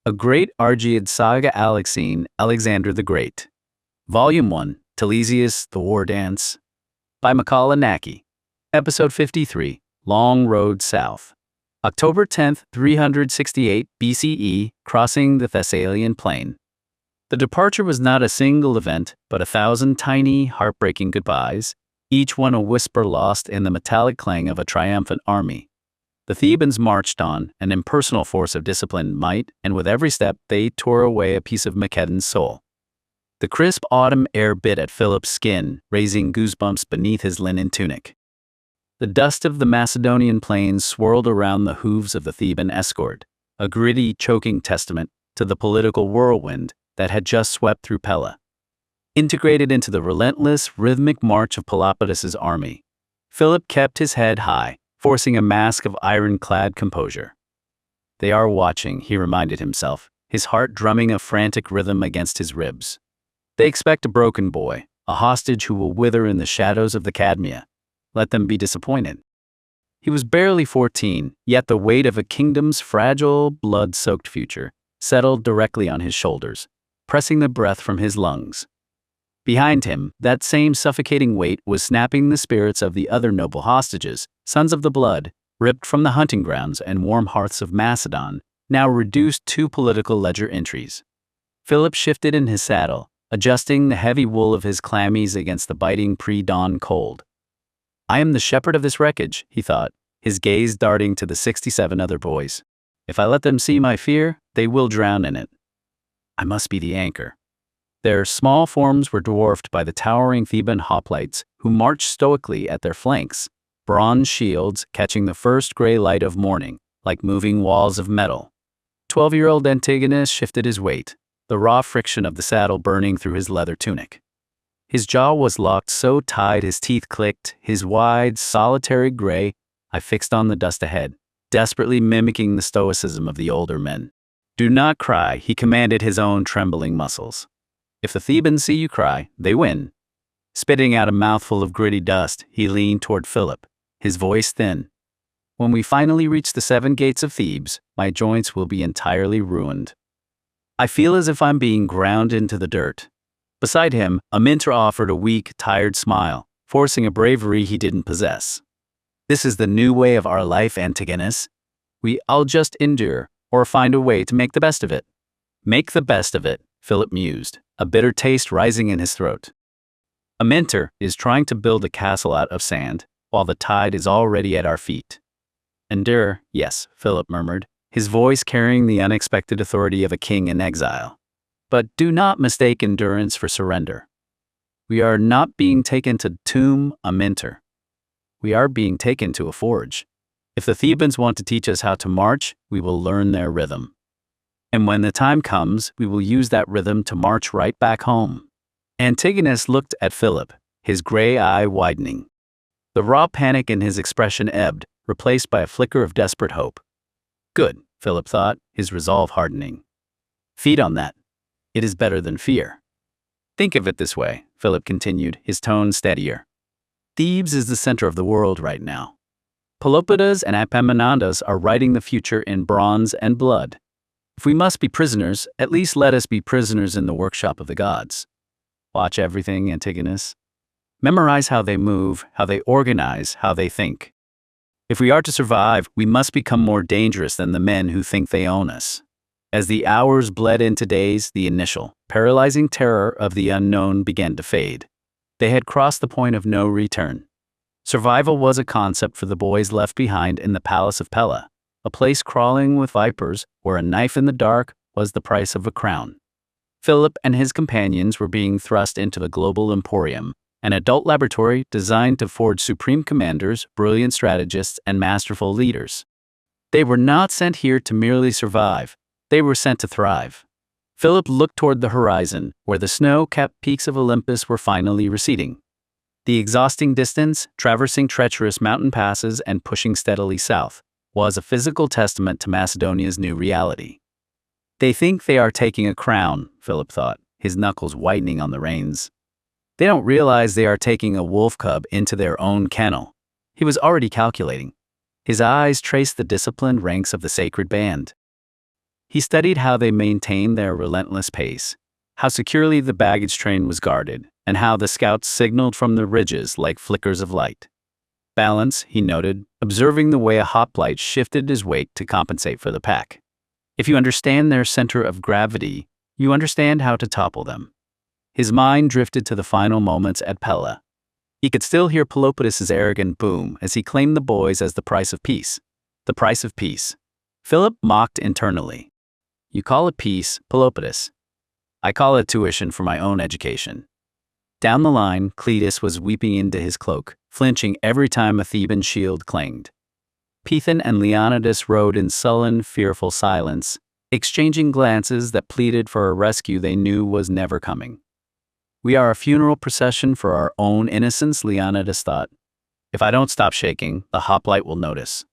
A Great Argead Saga Alexein, Alexander the Great. Volume 1, Telesias, The War Dance. By Macaulay Naki. Episode 53, Long Road South. October 10th, 368 BCE, crossing the Thessalian plain. The departure was not a single event, but 1,000 tiny, heartbreaking goodbyes, each one a whisper lost in the metallic clang of a triumphant army. The Thebans marched on, an impersonal force of disciplined might, and with every step they tore away a piece of Macedon's soul. The crisp autumn air bit at Philip's skin, raising goosebumps beneath his linen tunic. The dust of the Macedonian plains swirled around the hooves of the Theban escort, a gritty, choking testament to the political whirlwind that had just swept through Pella. Integrated into the relentless, rhythmic march of Peloponnes's army, Philip kept his head high, forcing a mask of iron-clad composure. They are watching, he reminded himself, his heart drumming a frantic rhythm against his ribs. They expect a broken boy, a hostage who will wither in the shadows of the Cadmea. Let them be disappointed. He was barely 14, yet the weight of a kingdom's fragile, blood-soaked future settled directly on his shoulders, pressing the breath from his lungs. Behind him, that same suffocating weight was snapping the spirits of the other noble hostages, sons of the blood, ripped from the hunting grounds and warm hearths of Macedon, now reduced to political ledger entries. Philip shifted in his saddle, adjusting the heavy wool of his chlamys against the biting pre-dawn cold. I am the shepherd of this wreckage, he thought, his gaze darting to the 67 other boys. If I let them see my fear, they will drown in it. I must be the anchor. Their small forms were dwarfed by the towering Theban hoplites, who marched stoically at their flanks, bronze shields catching the first gray light of morning, like moving walls of metal. 12-year-old Antigonus shifted his weight, the raw friction of the saddle burning through his leather tunic. His jaw was locked so tight his teeth clicked, his wide, solitary gray eye fixed on the dust ahead, desperately mimicking the stoicism of the older men. Do not cry, he commanded his own trembling muscles. If the Thebans see you cry, they win. Spitting out a mouthful of gritty dust, he leaned toward Philip, his voice thin. When we finally reach the 7 gates of Thebes, my joints will be entirely ruined. I feel as if I'm being ground into the dirt. Beside him, a mentor offered a weak, tired smile, forcing a bravery he didn't possess. This is the new way of our life, Antigonus. I'll just endure, or find a way to make the best of it. Make the best of it, Philip mused, a bitter taste rising in his throat. A mentor is trying to build a castle out of sand, while the tide is already at our feet. Endure, yes, Philip murmured, his voice carrying the unexpected authority of a king in exile. But do not mistake endurance for surrender. We are not being taken to tomb a mentor. We are being taken to a forge. If the Thebans want to teach us how to march, we will learn their rhythm. And when the time comes, we will use that rhythm to march right back home. Antigonus looked at Philip, his gray eye widening. The raw panic in his expression ebbed, replaced by a flicker of desperate hope. Good, Philip thought, his resolve hardening. Feed on that. It is better than fear. Think of it this way, Philip continued, his tone steadier. Thebes is the center of the world right now. Pelopidas and Epaminondas are writing the future in bronze and blood. If we must be prisoners, at least let us be prisoners in the workshop of the gods. Watch everything, Antigonus. Memorize how they move, how they organize, how they think. If we are to survive, we must become more dangerous than the men who think they own us. As the hours bled into days, the initial, paralyzing terror of the unknown began to fade. They had crossed the point of no return. Survival was a concept for the boys left behind in the palace of Pella, a place crawling with vipers where a knife in the dark was the price of a crown. Philip and his companions were being thrust into the global emporium, an adult laboratory designed to forge supreme commanders, brilliant strategists, and masterful leaders. They were not sent here to merely survive. They were sent to thrive. Philip looked toward the horizon, where the snow-capped peaks of Olympus were finally receding. The exhausting distance, traversing treacherous mountain passes and pushing steadily south, was a physical testament to Macedonia's new reality. They think they are taking a crown, Philip thought, his knuckles whitening on the reins. They don't realize they are taking a wolf cub into their own kennel. He was already calculating. His eyes traced the disciplined ranks of the sacred band. He studied how they maintained their relentless pace, how securely the baggage train was guarded, and how the scouts signaled from the ridges like flickers of light. Balance, he noted, observing the way a hoplite shifted his weight to compensate for the pack. If you understand their center of gravity, you understand how to topple them. His mind drifted to the final moments at Pella. He could still hear Pelopidas's arrogant boom as he claimed the boys as the price of peace. The price of peace. Philip mocked internally. You call it peace, Pelopidas. I call it tuition for my own education. Down the line, Cletus was weeping into his cloak, flinching every time a Theban shield clanged. Python and Leonidas rode in sullen, fearful silence, exchanging glances that pleaded for a rescue they knew was never coming. We are a funeral procession for our own innocence, Leonidas thought. If I don't stop shaking, the hoplite will notice.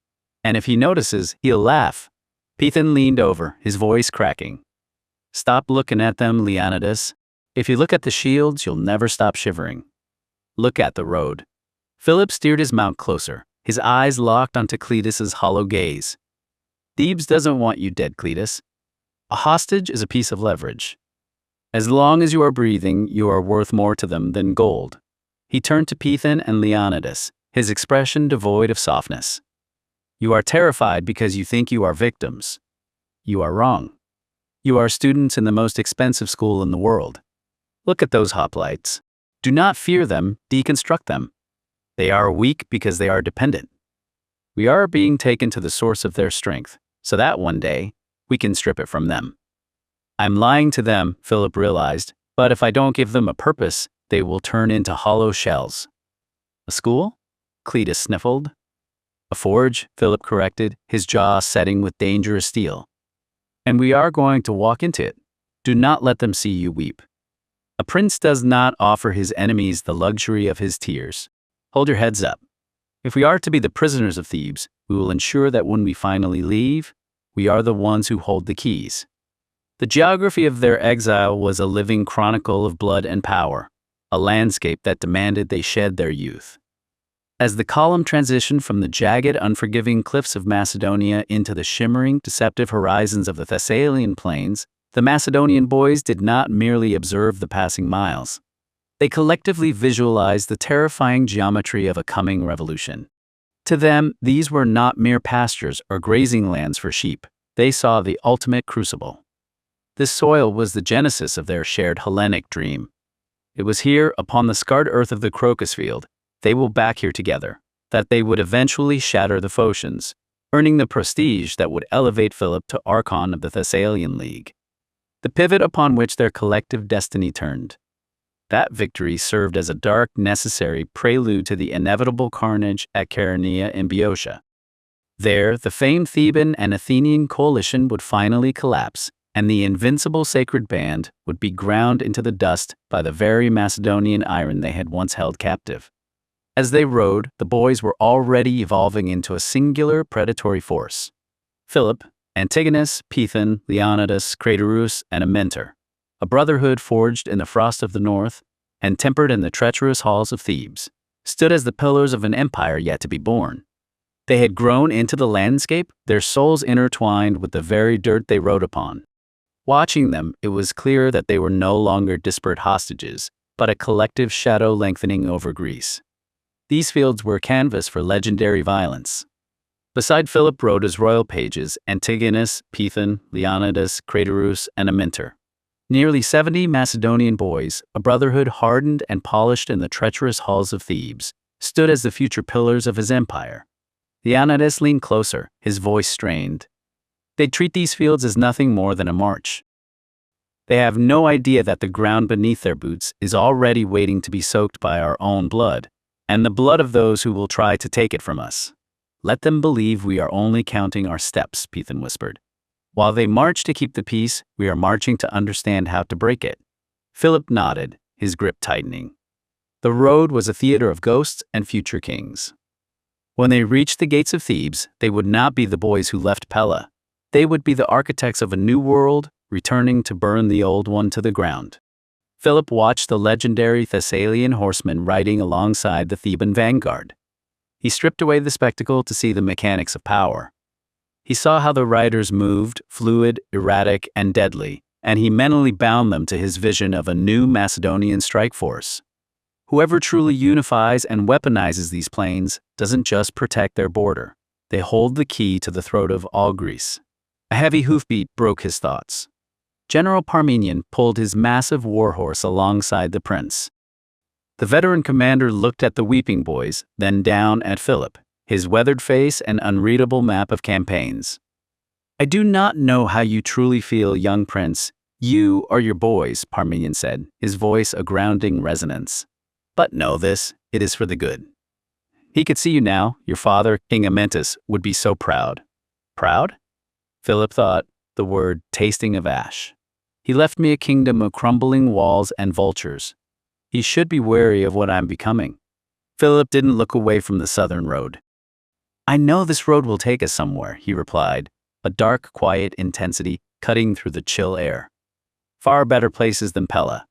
And if he notices, he'll laugh. Python leaned over, his voice cracking. Stop looking at them, Leonidas. If you look at the shields, you'll never stop shivering. Look at the road. Philip steered his mount closer, his eyes locked onto Cletus's hollow gaze. Thebes doesn't want you dead, Cletus. A hostage is a piece of leverage. As long as you are breathing, you are worth more to them than gold. He turned to Python and Leonidas, his expression devoid of softness. You are terrified because you think you are victims. You are wrong. You are students in the most expensive school in the world. Look at those hoplites. Do not fear them, deconstruct them. They are weak because they are dependent. We are being taken to the source of their strength, so that one day, we can strip it from them. I'm lying to them, Philip realized, but if I don't give them a purpose, they will turn into hollow shells. A school? Cletus sniffled. A forge, Philip corrected, his jaw setting with dangerous steel. And we are going to walk into it. Do not let them see you weep. A prince does not offer his enemies the luxury of his tears. Hold your heads up. If we are to be the prisoners of Thebes, we will ensure that when we finally leave, we are the ones who hold the keys. The geography of their exile was a living chronicle of blood and power, a landscape that demanded they shed their youth. As the column transitioned from the jagged, unforgiving cliffs of Macedonia into the shimmering, deceptive horizons of the Thessalian plains, the Macedonian boys did not merely observe the passing miles. They collectively visualized the terrifying geometry of a coming revolution. To them, these were not mere pastures or grazing lands for sheep. They saw the ultimate crucible. This soil was the genesis of their shared Hellenic dream. It was here, upon the scarred earth of the Crocus field, they will back here together, that they would eventually shatter the Phocians, earning the prestige that would elevate Philip to Archon of the Thessalian League. The pivot upon which their collective destiny turned. That victory served as a dark, necessary prelude to the inevitable carnage at Chaeronea in Boeotia. There, the famed Theban and Athenian coalition would finally collapse, and the invincible sacred band would be ground into the dust by the very Macedonian iron they had once held captive. As they rode, the boys were already evolving into a singular predatory force. Philip, Antigonus, Python, Leonidas, Craterus, and a mentor, a brotherhood forged in the frost of the north and tempered in the treacherous halls of Thebes, stood as the pillars of an empire yet to be born. They had grown into the landscape, their souls intertwined with the very dirt they rode upon. Watching them, it was clear that they were no longer disparate hostages, but a collective shadow lengthening over Greece. These fields were canvas for legendary violence. Beside Philip rode his royal pages, Antigonus, Python, Leonidas, Craterus, and a mentor. Nearly 70 Macedonian boys, a brotherhood hardened and polished in the treacherous halls of Thebes, stood as the future pillars of his empire. Leonidas leaned closer, his voice strained. They'd treat these fields as nothing more than a march. They have no idea that the ground beneath their boots is already waiting to be soaked by our own blood, and the blood of those who will try to take it from us. Let them believe we are only counting our steps, Python whispered. While they march to keep the peace, we are marching to understand how to break it. Philip nodded, his grip tightening. The road was a theater of ghosts and future kings. When they reached the gates of Thebes, they would not be the boys who left Pella. They would be the architects of a new world, returning to burn the old one to the ground. Philip watched the legendary Thessalian horsemen riding alongside the Theban vanguard. He stripped away the spectacle to see the mechanics of power. He saw how the riders moved, fluid, erratic, and deadly, and he mentally bound them to his vision of a new Macedonian strike force. Whoever truly unifies and weaponizes these planes doesn't just protect their border. They hold the key to the throat of all Greece. A heavy hoofbeat broke his thoughts. General Parmenion pulled his massive warhorse alongside the prince. The veteran commander looked at the weeping boys, then down at Philip, his weathered face an unreadable map of campaigns. "I do not know how you truly feel, young prince. You or your boys," Parmenion said, his voice a grounding resonance. "But know this, it is for the good. He could see you now. Your father, King Amyntas, would be so proud." "Proud?" Philip thought, the word tasting of ash. "He left me a kingdom of crumbling walls and vultures. He should be wary of what I'm becoming." Philip didn't look away from the southern road. "I know this road will take us somewhere," he replied, a dark, quiet intensity cutting through the chill air. "Far better places than Pella.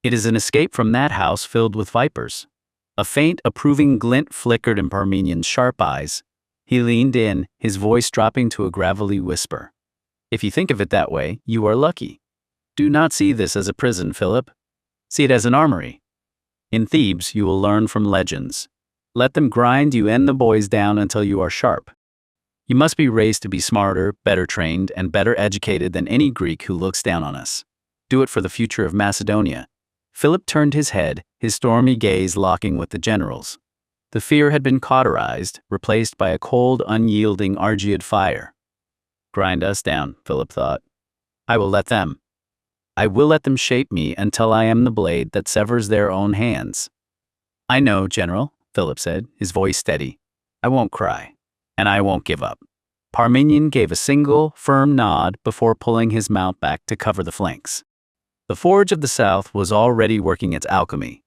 It is an escape from that house filled with vipers." A faint, approving glint flickered in Parmenion's sharp eyes. He leaned in, his voice dropping to a gravelly whisper. "If you think of it that way, you are lucky. Do not see this as a prison, Philip. See it as an armory. In Thebes, you will learn from legends. Let them grind you and the boys down until you are sharp. You must be raised to be smarter, better trained, and better educated than any Greek who looks down on us. Do it for the future of Macedonia." Philip turned his head, his stormy gaze locking with the general's. The fear had been cauterized, replaced by a cold, unyielding Argead fire. "Grind us down," Philip thought. "I will let them. I will let them shape me until I am the blade that severs their own hands." "I know, General," Philip said, his voice steady. "I won't cry, and I won't give up." Parmenion gave a single, firm nod before pulling his mount back to cover the flanks. The Forge of the South was already working its alchemy.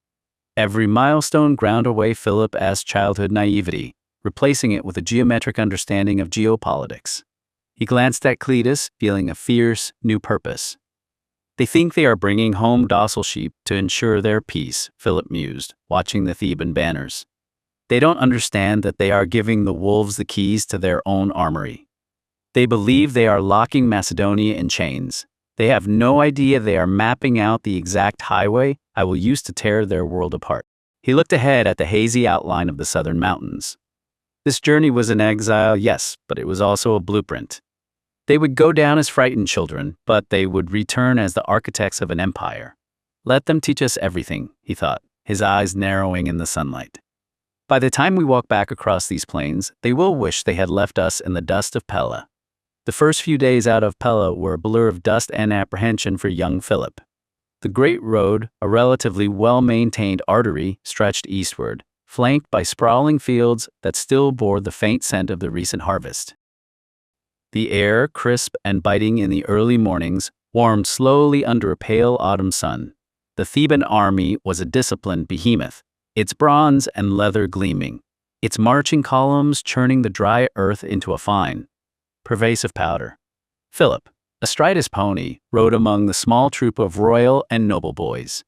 Every milestone ground away Philip's childhood naivety, replacing it with a geometric understanding of geopolitics. He glanced at Cletus, feeling a fierce, new purpose. "They think they are bringing home docile sheep to ensure their peace," Philip mused, watching the Theban banners. "They don't understand that they are giving the wolves the keys to their own armory. They believe they are locking Macedonia in chains. They have no idea they are mapping out the exact highway I will use to tear their world apart." He looked ahead at the hazy outline of the southern mountains. This journey was an exile, yes, but it was also a blueprint. They would go down as frightened children, but they would return as the architects of an empire. "Let them teach us everything," he thought, his eyes narrowing in the sunlight. "By the time we walk back across these plains, they will wish they had left us in the dust of Pella." The first few days out of Pella were a blur of dust and apprehension for young Philip. The Great Road, a relatively well-maintained artery, stretched eastward, flanked by sprawling fields that still bore the faint scent of the recent harvest. The air, crisp and biting in the early mornings, warmed slowly under a pale autumn sun. The Theban army was a disciplined behemoth, its bronze and leather gleaming, its marching columns churning the dry earth into a fine, pervasive powder. Philip, astride his pony, rode among the small troop of royal and noble boys.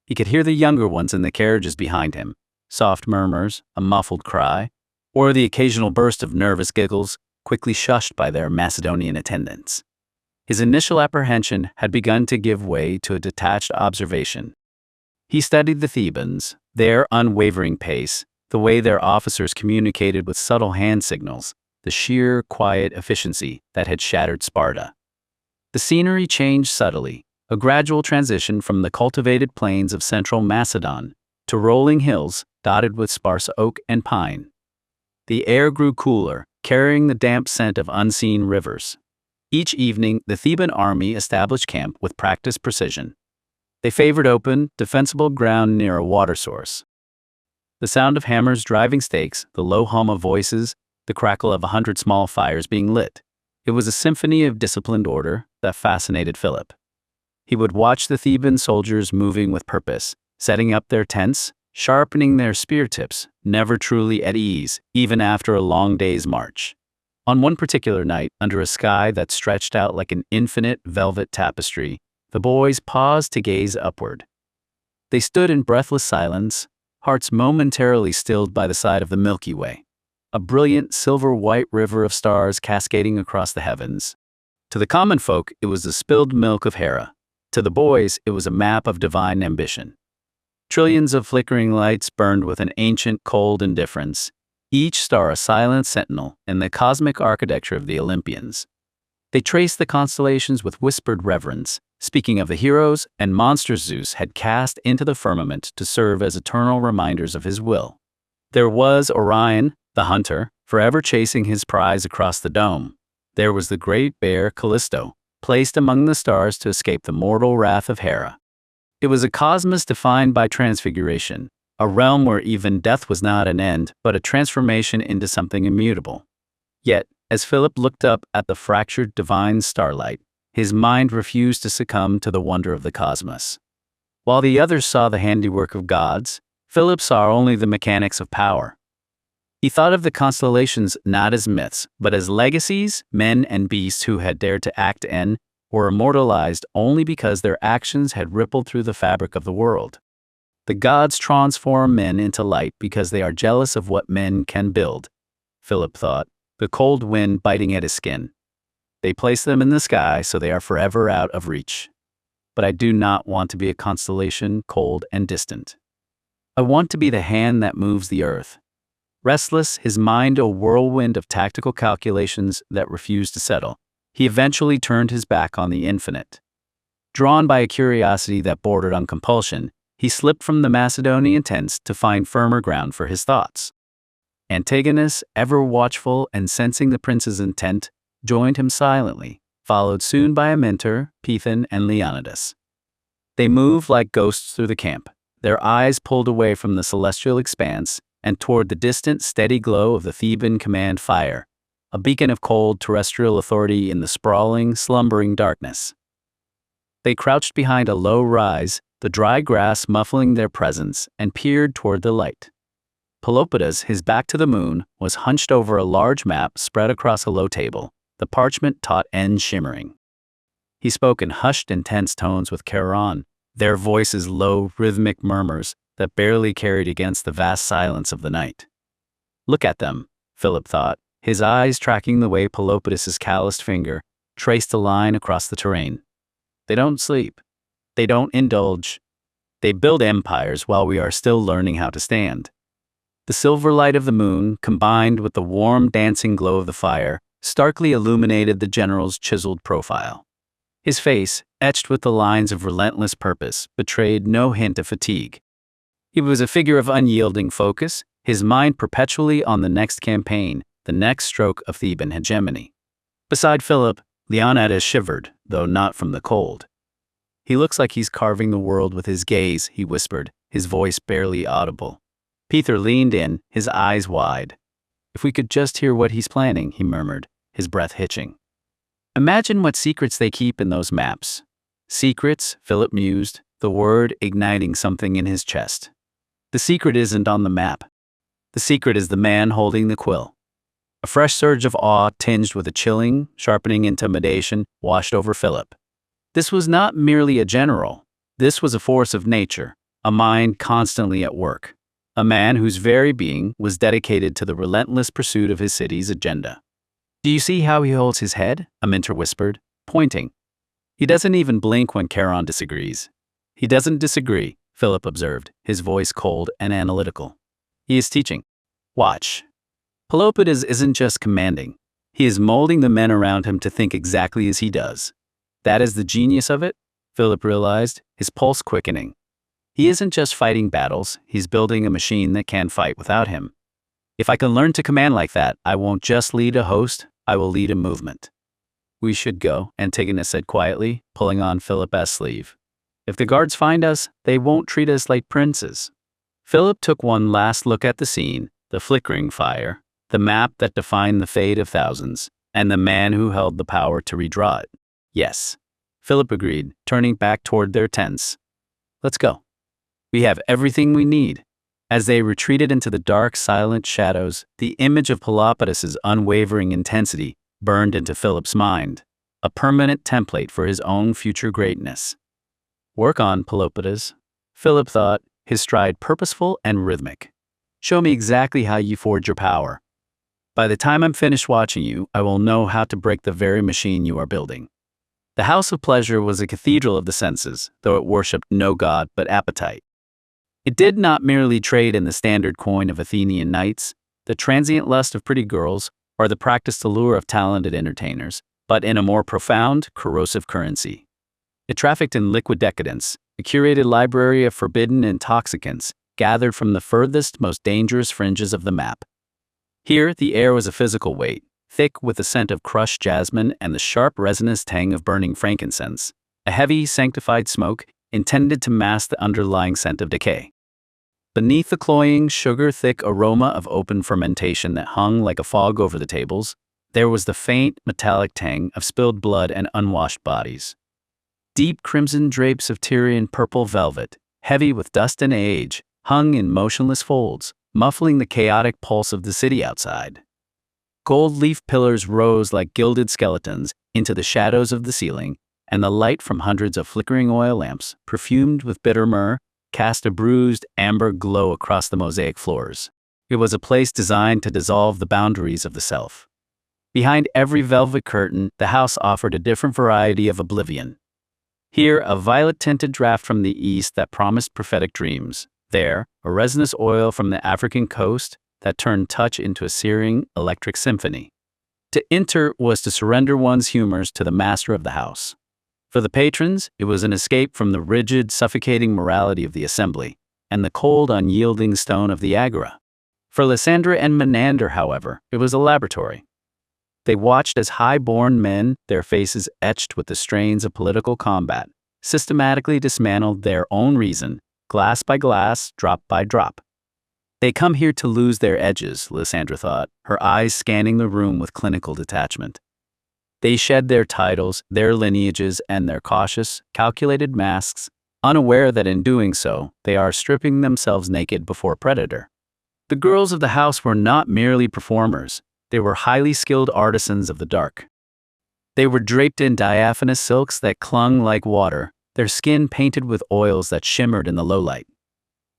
He could hear the younger ones in the carriages behind him, soft murmurs, a muffled cry, or the occasional burst of nervous giggles, quickly shushed by their Macedonian attendants. His initial apprehension had begun to give way to a detached observation. He studied the Thebans, their unwavering pace, the way their officers communicated with subtle hand signals, the sheer, quiet efficiency that had shattered Sparta. The scenery changed subtly, a gradual transition from the cultivated plains of central Macedon to rolling hills dotted with sparse oak and pine. The air grew cooler, carrying the damp scent of unseen rivers. Each evening, the Theban army established camp with practiced precision. They favored open, defensible ground near a water source. The sound of hammers driving stakes, the low hum of voices, the crackle of 100 small fires being lit. It was a symphony of disciplined order that fascinated Philip. He would watch the Theban soldiers moving with purpose, setting up their tents, sharpening their spear tips, never truly at ease, even after a long day's march. On one particular night, under a sky that stretched out like an infinite velvet tapestry, the boys paused to gaze upward. They stood in breathless silence, hearts momentarily stilled by the sight of the Milky Way. a brilliant silver-white river of stars cascading across the heavens. To the common folk, it was the spilled milk of Hera. To the boys, it was a map of divine ambition. Trillions of flickering lights burned with an ancient, cold indifference, each star a silent sentinel in the cosmic architecture of the Olympians. They traced the constellations with whispered reverence, speaking of the heroes and monsters Zeus had cast into the firmament to serve as eternal reminders of his will. There was Orion, the hunter, forever chasing his prize across the dome. There was the great bear Callisto, placed among the stars to escape the mortal wrath of Hera. It was a cosmos defined by transfiguration, a realm where even death was not an end, but a transformation into something immutable. Yet, as Philip looked up at the fractured divine starlight, his mind refused to succumb to the wonder of the cosmos. While the others saw the handiwork of gods, Philip saw only the mechanics of power. He thought of the constellations not as myths, but as legacies, men and beasts who had dared to act and were immortalized only because their actions had rippled through the fabric of the world. The gods transform men into light because they are jealous of what men can build, Philip thought, the cold wind biting at his skin. They place them in the sky so they are forever out of reach. But I do not want to be a constellation cold and distant. I want to be the hand that moves the earth. Restless, his mind a whirlwind of tactical calculations that refused to settle, he eventually turned his back on the infinite. Drawn by a curiosity that bordered on compulsion, he slipped from the Macedonian tents to find firmer ground for his thoughts. Antigonus, ever watchful and sensing the prince's intent, joined him silently, followed soon by Amyntar, Python, and Leonidas. They moved like ghosts through the camp, their eyes pulled away from the celestial expanse and toward the distant, steady glow of the Theban command fire, a beacon of cold terrestrial authority in the sprawling, slumbering darkness. They crouched behind a low rise, the dry grass muffling their presence, and peered toward the light. Pelopidas, his back to the moon, was hunched over a large map spread across a low table, the parchment taut end shimmering. He spoke in hushed, intense tones with Charon, their voices low, rhythmic murmurs that barely carried against the vast silence of the night. Look at them, Philip thought, his eyes tracking the way Pelopidas's calloused finger traced a line across the terrain. They don't sleep. They don't indulge. They build empires while we are still learning how to stand. The silver light of the moon, combined with the warm, dancing glow of the fire, starkly illuminated the general's chiseled profile. His face, etched with the lines of relentless purpose, betrayed no hint of fatigue. He was a figure of unyielding focus, his mind perpetually on the next campaign, the next stroke of Theban hegemony. Beside Philip, Leonidas shivered, though not from the cold. He looks like he's carving the world with his gaze, he whispered, his voice barely audible. Peter leaned in, his eyes wide. If we could just hear what he's planning, he murmured, his breath hitching. Imagine what secrets they keep in those maps. Secrets, Philip mused, the word igniting something in his chest. The secret isn't on the map. The secret is the man holding the quill. A fresh surge of awe tinged with a chilling, sharpening intimidation washed over Philip. This was not merely a general. This was a force of nature, a mind constantly at work, a man whose very being was dedicated to the relentless pursuit of his city's agenda. Do you see how he holds his head? Amyntar whispered, pointing. He doesn't even blink when Charon disagrees. He doesn't disagree, Philip observed, his voice cold and analytical. He is teaching. Watch. Pelopidas isn't just commanding. He is molding the men around him to think exactly as he does. That is the genius of it, Philip realized, his pulse quickening. He isn't just fighting battles, he's building a machine that can fight without him. If I can learn to command like that, I won't just lead a host, I will lead a movement. We should go, Antigonus said quietly, pulling on Philip's sleeve. If the guards find us, they won't treat us like princes. Philip took one last look at the scene, the flickering fire, the map that defined the fate of thousands, and the man who held the power to redraw it. Yes, Philip agreed, turning back toward their tents. Let's go. We have everything we need. As they retreated into the dark, silent shadows, the image of Pelopidas's unwavering intensity burned into Philip's mind, a permanent template for his own future greatness. Work on, Pelopidas, Philip thought, his stride purposeful and rhythmic. Show me exactly how you forge your power. By the time I'm finished watching you, I will know how to break the very machine you are building. The house of pleasure was a cathedral of the senses, though it worshipped no god but appetite. It did not merely trade in the standard coin of Athenian knights, the transient lust of pretty girls, or the practiced allure of talented entertainers, but in a more profound, corrosive currency. It trafficked in liquid decadence, a curated library of forbidden intoxicants gathered from the furthest, most dangerous fringes of the map. Here, the air was a physical weight, thick with the scent of crushed jasmine and the sharp, resinous tang of burning frankincense, a heavy, sanctified smoke intended to mask the underlying scent of decay. Beneath the cloying, sugar-thick aroma of open fermentation that hung like a fog over the tables, there was the faint, metallic tang of spilled blood and unwashed bodies. Deep crimson drapes of Tyrian purple velvet, heavy with dust and age, hung in motionless folds, muffling the chaotic pulse of the city outside. Gold leaf pillars rose like gilded skeletons into the shadows of the ceiling, and the light from hundreds of flickering oil lamps, perfumed with bitter myrrh, cast a bruised, amber glow across the mosaic floors. It was a place designed to dissolve the boundaries of the self. Behind every velvet curtain, the house offered a different variety of oblivion. Here, a violet-tinted draft from the east that promised prophetic dreams. There, a resinous oil from the African coast that turned touch into a searing, electric symphony. To enter was to surrender one's humors to the master of the house. For the patrons, it was an escape from the rigid, suffocating morality of the assembly and the cold, unyielding stone of the agora. For Lysandra and Menander, however, it was a laboratory. They watched as high-born men, their faces etched with the strains of political combat, systematically dismantled their own reason, glass by glass, drop by drop. They come here to lose their edges, Lysandra thought, her eyes scanning the room with clinical detachment. They shed their titles, their lineages, and their cautious, calculated masks, unaware that in doing so, they are stripping themselves naked before a predator. The girls of the house were not merely performers, they were highly skilled artisans of the dark. They were draped in diaphanous silks that clung like water, their skin painted with oils that shimmered in the low light.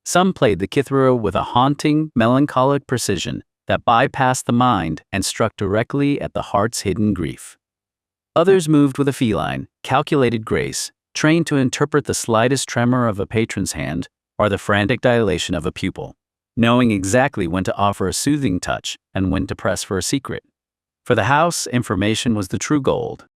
Some played the kithara with a haunting, melancholic precision that bypassed the mind and struck directly at the heart's hidden grief. Others moved with a feline, calculated grace, trained to interpret the slightest tremor of a patron's hand or the frantic dilation of a pupil, knowing exactly when to offer a soothing touch and when to press for a secret. For the house, information was the true gold.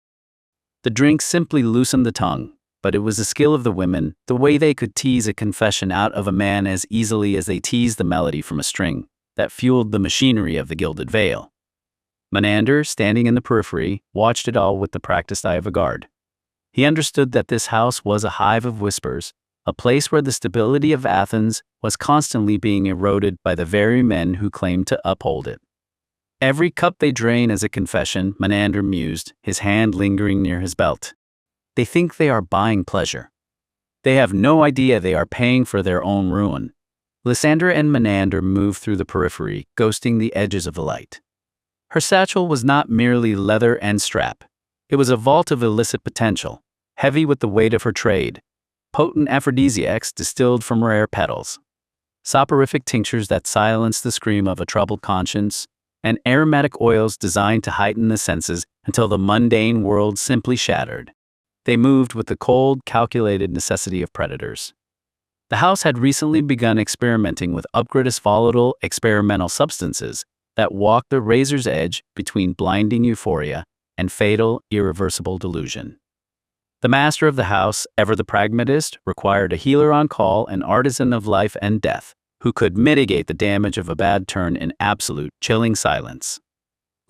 The drink simply loosened the tongue, but it was the skill of the women, the way they could tease a confession out of a man as easily as they teased the melody from a string, that fueled the machinery of the gilded veil. Menander, standing in the periphery, watched it all with the practiced eye of a guard. He understood that this house was a hive of whispers, a place where the stability of Athens was constantly being eroded by the very men who claimed to uphold it. Every cup they drain as a confession, Menander mused, his hand lingering near his belt. They think they are buying pleasure. They have no idea they are paying for their own ruin. Lysandra and Menander moved through the periphery, ghosting the edges of the light. Her satchel was not merely leather and strap. It was a vault of illicit potential, heavy with the weight of her trade, potent aphrodisiacs distilled from rare petals, soporific tinctures that silenced the scream of a troubled conscience, and aromatic oils designed to heighten the senses until the mundane world simply shattered. They moved with the cold, calculated necessity of predators. The house had recently begun experimenting with upgraded volatile experimental substances that walked the razor's edge between blinding euphoria and fatal, irreversible delusion. The master of the house, ever the pragmatist, required a healer on call, an artisan of life and death, who could mitigate the damage of a bad turn in absolute, chilling silence.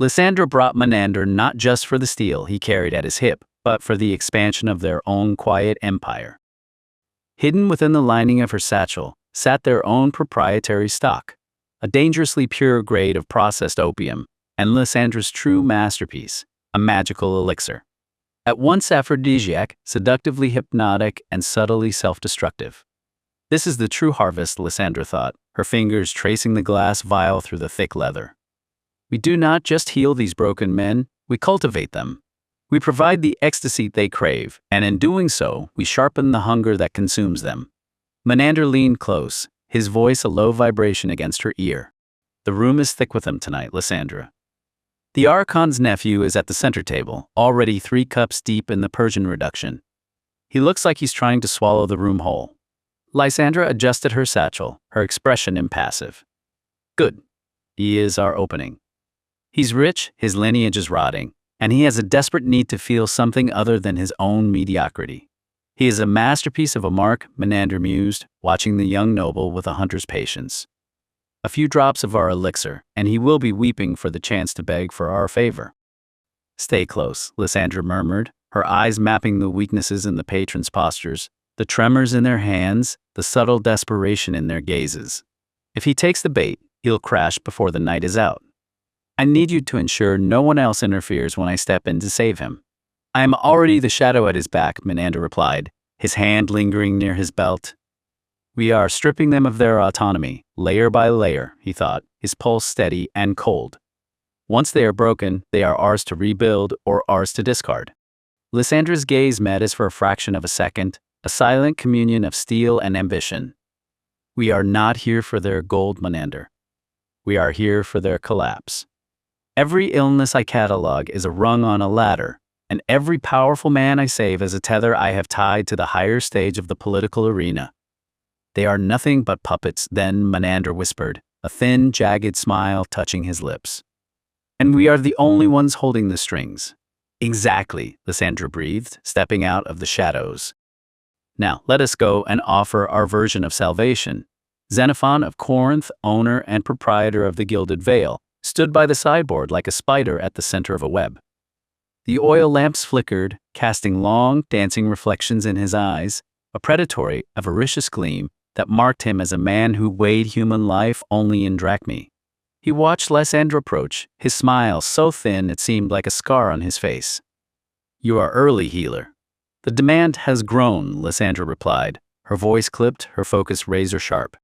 Lysandra brought Menander not just for the steel he carried at his hip, but for the expansion of their own quiet empire. Hidden within the lining of her satchel sat their own proprietary stock, a dangerously pure grade of processed opium, and Lysandra's true masterpiece, a magical elixir. At once aphrodisiac, seductively hypnotic, and subtly self-destructive. This is the true harvest, Lysandra thought, her fingers tracing the glass vial through the thick leather. We do not just heal these broken men, we cultivate them. We provide the ecstasy they crave, and in doing so, we sharpen the hunger that consumes them. Menander leaned close, his voice a low vibration against her ear. The room is thick with them tonight, Lysandra. The Archon's nephew is at the center table, already 3 cups deep in the Persian reduction. He looks like he's trying to swallow the room whole. Lysandra adjusted her satchel, her expression impassive. Good. He is our opening. He's rich, his lineage is rotting, and he has a desperate need to feel something other than his own mediocrity. He is a masterpiece of a mark, Menander mused, watching the young noble with a hunter's patience. A few drops of our elixir, and he will be weeping for the chance to beg for our favor. Stay close, Lysandra murmured, her eyes mapping the weaknesses in the patron's postures, the tremors in their hands, the subtle desperation in their gazes. If he takes the bait, he'll crash before the night is out. I need you to ensure no one else interferes when I step in to save him. I am already the shadow at his back, Menander replied, his hand lingering near his belt. We are stripping them of their autonomy, layer by layer, he thought, his pulse steady and cold. Once they are broken, they are ours to rebuild or ours to discard. Lysandra's gaze met as for a fraction of a second, a silent communion of steel and ambition. We are not here for their gold, Menander. We are here for their collapse. Every illness I catalog is a rung on a ladder, and every powerful man I save is a tether I have tied to the higher stage of the political arena. They are nothing but puppets, then Menander whispered, a thin, jagged smile touching his lips. And we are the only ones holding the strings. Exactly, Lysandra breathed, stepping out of the shadows. Now, let us go and offer our version of salvation. Xenophon of Corinth, owner and proprietor of the Gilded Veil, stood by the sideboard like a spider at the center of a web. The oil lamps flickered, casting long, dancing reflections in his eyes, a predatory, avaricious gleam that marked him as a man who weighed human life only in drachmae. He watched Lysandra approach, his smile so thin it seemed like a scar on his face. You are early, healer. The demand has grown, Lysandra replied, her voice clipped, her focus razor-sharp.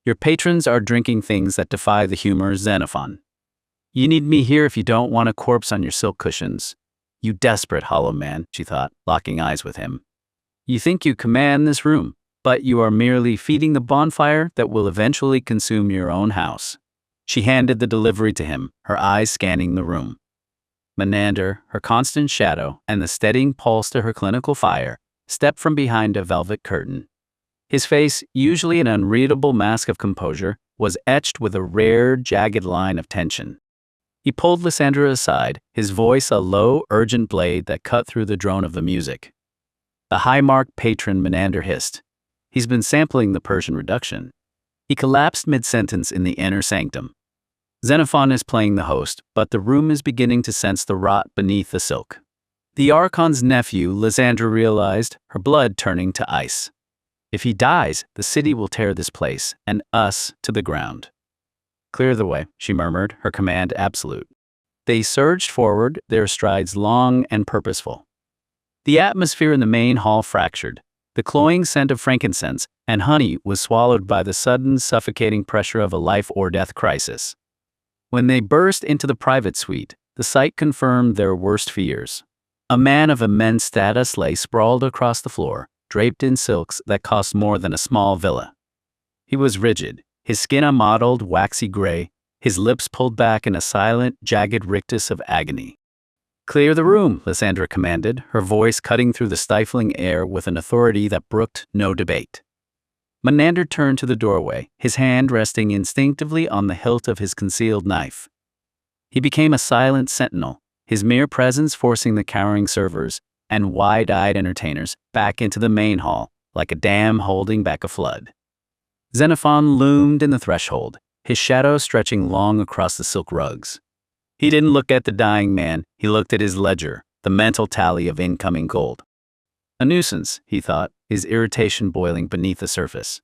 Your patrons are drinking things that defy the humor Xenophon. You need me here if you don't want a corpse on your silk cushions. You desperate hollow man, she thought, locking eyes with him. You think you command this room, but you are merely feeding the bonfire that will eventually consume your own house. She handed the delivery to him, her eyes scanning the room. Menander, her constant shadow, and the steadying pulse to her clinical fire, stepped from behind a velvet curtain. His face, usually an unreadable mask of composure, was etched with a rare, jagged line of tension. He pulled Lysandra aside, his voice a low, urgent blade that cut through the drone of the music. The high-marked patron, Menander hissed. He's been sampling the Persian reduction. He collapsed mid-sentence in the inner sanctum. Xenophon is playing the host, but the room is beginning to sense the rot beneath the silk. The Archon's nephew, Lysandra realized, her blood turning to ice. If he dies, the city will tear this place, and us, to the ground. Clear the way, she murmured, her command absolute. They surged forward, their strides long and purposeful. The atmosphere in the main hall fractured. The cloying scent of frankincense and honey was swallowed by the sudden, suffocating pressure of a life-or-death crisis. When they burst into the private suite, the sight confirmed their worst fears. A man of immense status lay sprawled across the floor, draped in silks that cost more than a small villa. He was rigid, his skin a mottled, waxy gray, his lips pulled back in a silent, jagged rictus of agony. Clear the room, Lysandra commanded, her voice cutting through the stifling air with an authority that brooked no debate. Menander turned to the doorway, his hand resting instinctively on the hilt of his concealed knife. He became a silent sentinel, his mere presence forcing the cowering servers and wide-eyed entertainers back into the main hall, like a dam holding back a flood. Xenophon loomed in the threshold, his shadow stretching long across the silk rugs. He didn't look at the dying man, he looked at his ledger, the mental tally of incoming gold. A nuisance, he thought, his irritation boiling beneath the surface.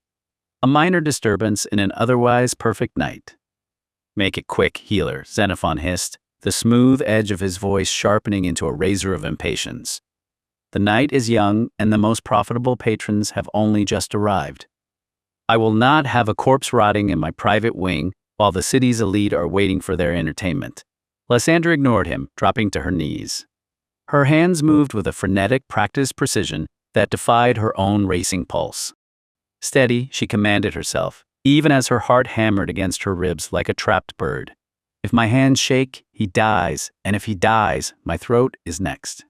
A minor disturbance in an otherwise perfect night. Make it quick, healer, Xenophon hissed, the smooth edge of his voice sharpening into a razor of impatience. The night is young, and the most profitable patrons have only just arrived. I will not have a corpse rotting in my private wing while the city's elite are waiting for their entertainment. Lysandra ignored him, dropping to her knees. Her hands moved with a frenetic, practiced precision that defied her own racing pulse. Steady, she commanded herself, even as her heart hammered against her ribs like a trapped bird. If my hands shake, he dies, and if he dies, my throat is next.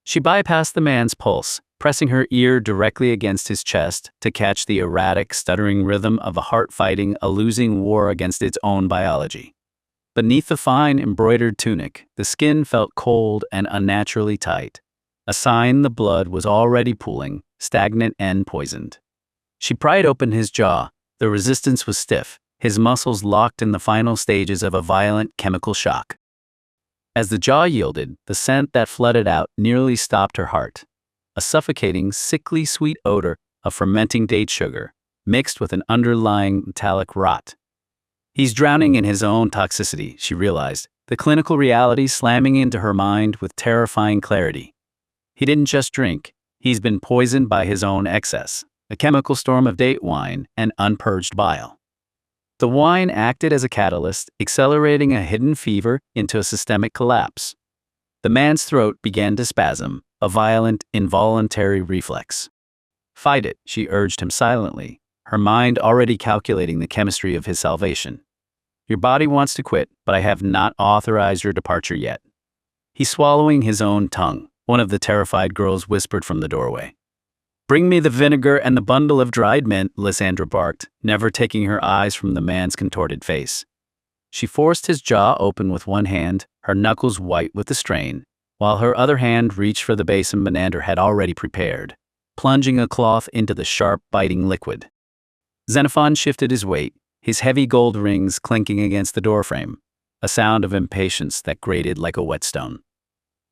She bypassed the man's pulse, pressing her ear directly against his chest to catch the erratic, stuttering rhythm of a heart fighting a losing war against its own biology. Beneath the fine, embroidered tunic, the skin felt cold and unnaturally tight, a sign the blood was already pooling, stagnant and poisoned. She pried open his jaw. The resistance was stiff, his muscles locked in the final stages of a violent chemical shock. As the jaw yielded, the scent that flooded out nearly stopped her heart. A suffocating, sickly sweet odor of fermenting date sugar, mixed with an underlying metallic rot. He's drowning in his own toxicity, she realized, the clinical reality slamming into her mind with terrifying clarity. He didn't just drink, he's been poisoned by his own excess, a chemical storm of date wine and unpurged bile. The wine acted as a catalyst, accelerating a hidden fever into a systemic collapse. The man's throat began to spasm, a violent, involuntary reflex. Fight it, she urged him silently, her mind already calculating the chemistry of his salvation. Your body wants to quit, but I have not authorized your departure yet. He's swallowing his own tongue, one of the terrified girls whispered from the doorway. Bring me the vinegar and the bundle of dried mint, Lysandra barked, never taking her eyes from the man's contorted face. She forced his jaw open with one hand, her knuckles white with the strain, while her other hand reached for the basin Menander had already prepared, plunging a cloth into the sharp, biting liquid. Xenophon shifted his weight, his heavy gold rings clinking against the doorframe, a sound of impatience that grated like a whetstone.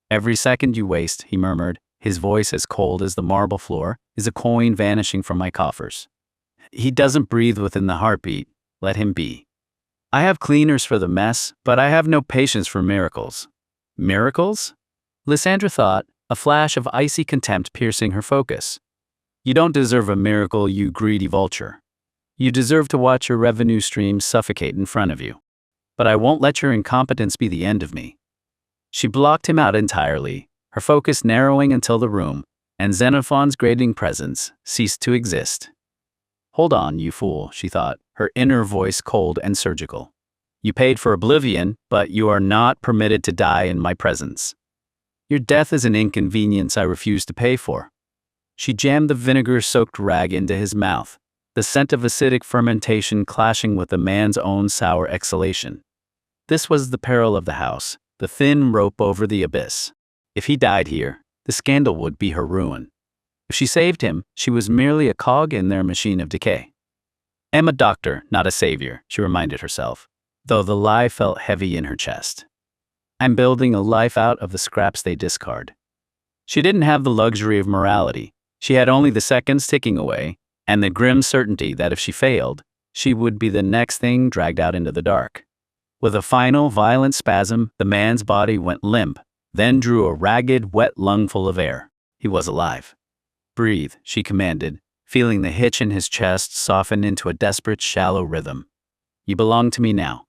Every second you waste, he murmured, his voice as cold as the marble floor, is a coin vanishing from my coffers. He doesn't breathe within the heartbeat, let him be. I have cleaners for the mess, but I have no patience for miracles. Miracles? Lysandra thought, a flash of icy contempt piercing her focus. You don't deserve a miracle, you greedy vulture. You deserve to watch your revenue stream suffocate in front of you. But I won't let your incompetence be the end of me. She blocked him out entirely, her focus narrowing until the room, and Xenophon's grating presence, ceased to exist. Hold on, you fool, she thought, her inner voice cold and surgical. You paid for oblivion, but you are not permitted to die in my presence. Your death is an inconvenience I refuse to pay for. She jammed the vinegar-soaked rag into his mouth, the scent of acidic fermentation clashing with the man's own sour exhalation. This was the peril of the house, the thin rope over the abyss. If he died here, the scandal would be her ruin. If she saved him, she was merely a cog in their machine of decay. I'm a doctor, not a savior, she reminded herself, though the lie felt heavy in her chest. I'm building a life out of the scraps they discard. She didn't have the luxury of morality. She had only the seconds ticking away, and the grim certainty that if she failed, she would be the next thing dragged out into the dark. With a final, violent spasm, the man's body went limp, then drew a ragged, wet lungful of air. He was alive. Breathe, she commanded, feeling the hitch in his chest soften into a desperate, shallow rhythm. You belong to me now.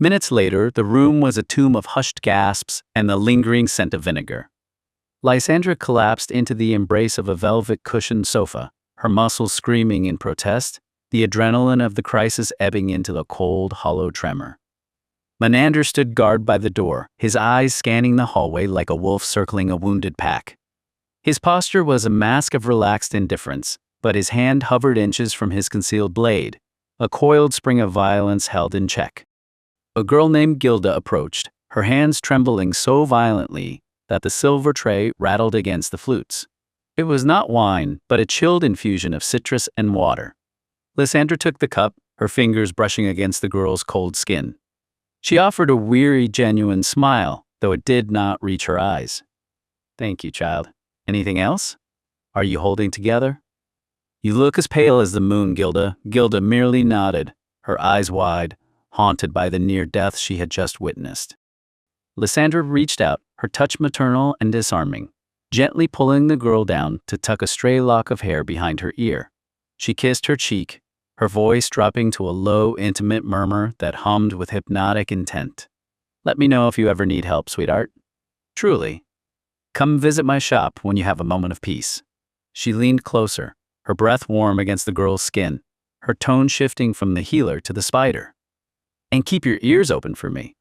Minutes later, the room was a tomb of hushed gasps and the lingering scent of vinegar. Lysandra collapsed into the embrace of a velvet-cushioned sofa, her muscles screaming in protest, the adrenaline of the crisis ebbing into the cold, hollow tremor. Menander stood guard by the door, his eyes scanning the hallway like a wolf circling a wounded pack. His posture was a mask of relaxed indifference, but his hand hovered inches from his concealed blade, a coiled spring of violence held in check. A girl named Gilda approached, her hands trembling so violently that the silver tray rattled against the flutes. It was not wine, but a chilled infusion of citrus and water. Lysandra took the cup, her fingers brushing against the girl's cold skin. She offered a weary, genuine smile, though it did not reach her eyes. Thank you, child. Anything else? Are you holding together? You look as pale as the moon, Gilda. Gilda merely nodded, her eyes wide, haunted by the near death she had just witnessed. Lysandra reached out, her touch maternal and disarming, gently pulling the girl down to tuck a stray lock of hair behind her ear. She kissed her cheek, her voice dropping to a low, intimate murmur that hummed with hypnotic intent. Let me know if you ever need help, sweetheart. Truly. Come visit my shop when you have a moment of peace. She leaned closer, her breath warm against the girl's skin, her tone shifting from the healer to the spider. And keep your ears open for me.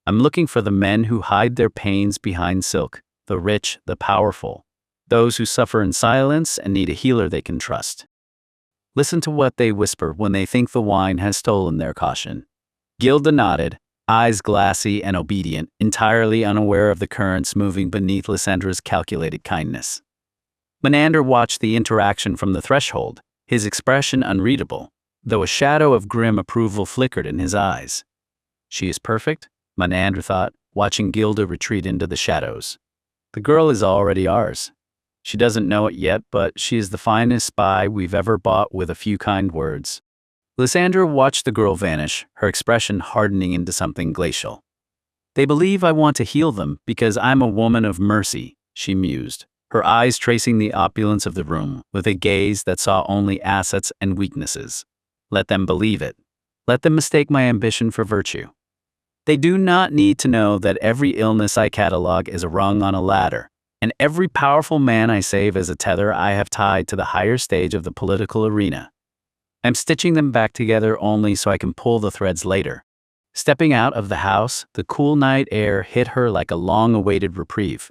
I'm looking for the men who hide their pains behind silk, the rich, the powerful, those who suffer in silence and need a healer they can trust. Listen to what they whisper when they think the wine has stolen their caution. Gilda nodded, eyes glassy and obedient, entirely unaware of the currents moving beneath Lysandra's calculated kindness. Menander watched the interaction from the threshold, his expression unreadable, though a shadow of grim approval flickered in his eyes. She is perfect, Menander thought, watching Gilda retreat into the shadows. The girl is already ours. She doesn't know it yet, but she is the finest spy we've ever bought with a few kind words. Lysandra watched the girl vanish, her expression hardening into something glacial. They believe I want to heal them because I'm a woman of mercy, she mused, her eyes tracing the opulence of the room with a gaze that saw only assets and weaknesses. Let them believe it. Let them mistake my ambition for virtue. They do not need to know that every illness I catalog is a rung on a ladder, and every powerful man I save is a tether I have tied to the higher stage of the political arena. I'm stitching them back together only so I can pull the threads later. Stepping out of the house, the cool night air hit her like a long-awaited reprieve.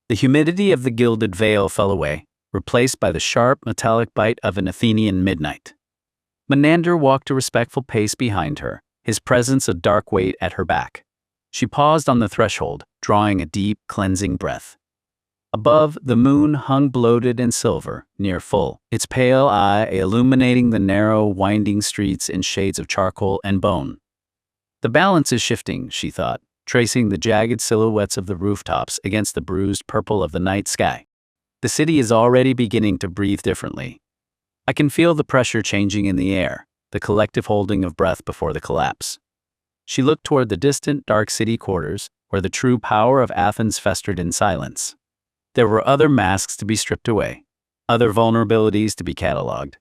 The humidity of the gilded veil fell away, replaced by the sharp, metallic bite of an Athenian midnight. Menander walked a respectful pace behind her, his presence a dark weight at her back. She paused on the threshold, drawing a deep, cleansing breath. Above, the moon hung bloated and silver, near full, its pale eye illuminating the narrow, winding streets in shades of charcoal and bone. The balance is shifting, she thought, tracing the jagged silhouettes of the rooftops against the bruised purple of the night sky. The city is already beginning to breathe differently. I can feel the pressure changing in the air, the collective holding of breath before the collapse. She looked toward the distant, dark city quarters, where the true power of Athens festered in silence. There were other masks to be stripped away, other vulnerabilities to be catalogued.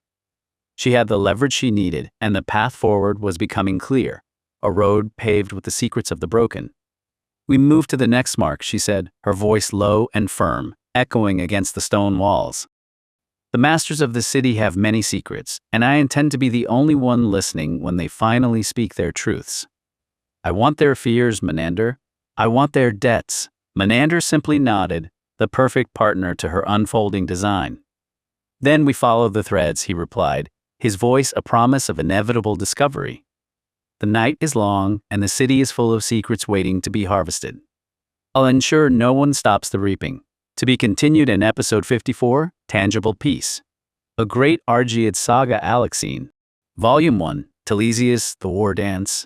She had the leverage she needed, and the path forward was becoming clear, a road paved with the secrets of the broken. We move to the next mark, she said, her voice low and firm, echoing against the stone walls. The masters of the city have many secrets, and I intend to be the only one listening when they finally speak their truths. I want their fears, Menander. I want their debts. Menander simply nodded, the perfect partner to her unfolding design. Then we follow the threads, he replied, his voice a promise of inevitable discovery. The night is long, and the city is full of secrets waiting to be harvested. I'll ensure no one stops the reaping. To be continued in episode 54, Tangible Peace. A Great Argead Saga Alexein. Volume 1, Telesias, The War Dance.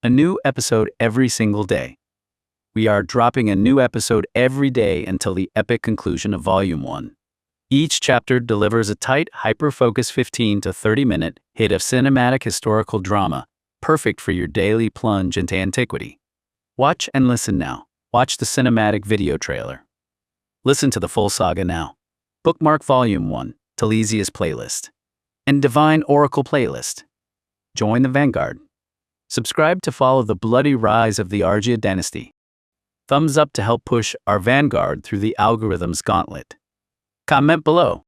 A new episode every single day. We are dropping a new episode every day until the epic conclusion of Volume 1. Each chapter delivers a tight, hyper-focused 15 to 30-minute hit of cinematic historical drama, perfect for your daily plunge into antiquity. Watch and listen now. Watch the cinematic video trailer. Listen to the full saga now. Bookmark Volume 1, Telesias playlist. And Divine Oracle playlist. Join the Vanguard. Subscribe to follow the bloody rise of the Argead dynasty. Thumbs up to help push our Vanguard through the algorithm's gauntlet. Comment below.